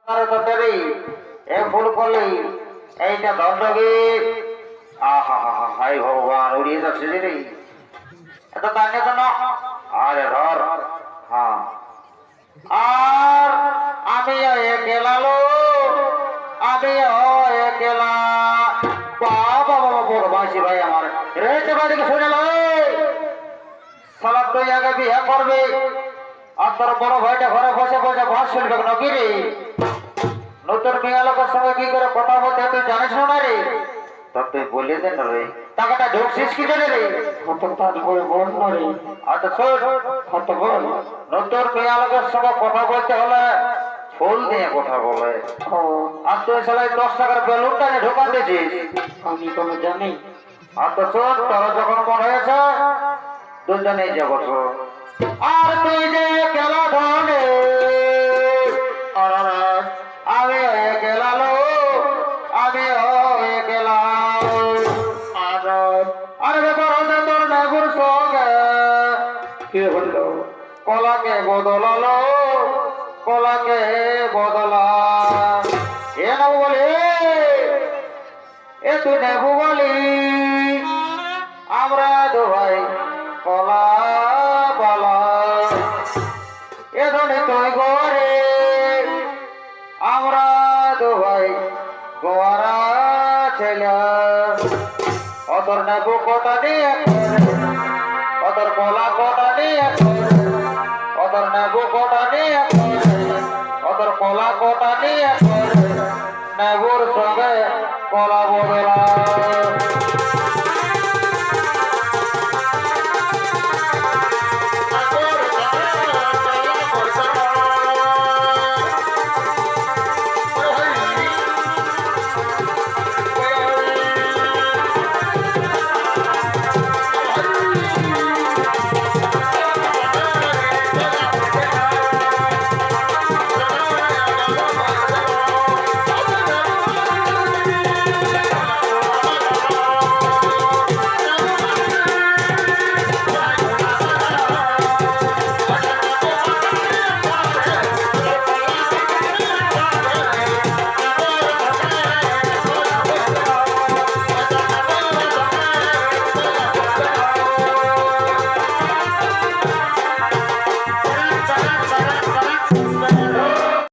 আরে তো দেরি এ ভুল করলি এইটা দণ্ডকে আহা হা হা হাই ভগবান উড়িয়ে যাচ্ছে যে রে এত টানে তো না আরে ধর হ্যাঁ আর আমি একলা লো আমি একলা বাবা বাবা বড় বাঁশি ভাই আমার রেটে বাড়িকে শুনে লো সালা তুই আগে বিয়ে করবে আর তোর বড় ভাইটা ঘরে বসে বসে ভাত শুনবে নাকি রে নতুন মেয়ে লোকের সঙ্গে কি করে কথা বলতে তুই জানিস না রে তব তুই বলে দে না রে টাকাটা ঢুকছিস কি করে রে বল না রে আচ্ছা শোন কত বল নতুন মেয়ে লোকের সঙ্গে কথা বলতে হলে ফুল দিয়ে কথা বলে আর তুই সালাই 10 টাকার বেলুনটা ঢোকান দিয়েছিস আমি কোনো জানি আর তো শোন তোর যখন মনে হয়েছে দুজনেই যাবো আর তুই যে গেল ধনে আমি একলা লো আমি একলা আরে ব্যাপার হচ্ছে তোর নেবুর সঙ্গে কি বললো কলাকে বদলালো কলাকে বদলা এ নেবু বলি এ তুই নেবু বলি আমরা দু ভাই কলা বলা এ ধনে তুই গরে আমরা দু ভাই গোয়ারা ছেলে অতর নেবু কোটা নিয়ে অতর কলা কোটা নিয়ে অতর নেবু কোটা নিয়ে অতর কলা কোটা নিয়ে নেবুর সঙ্গে কলা বদলা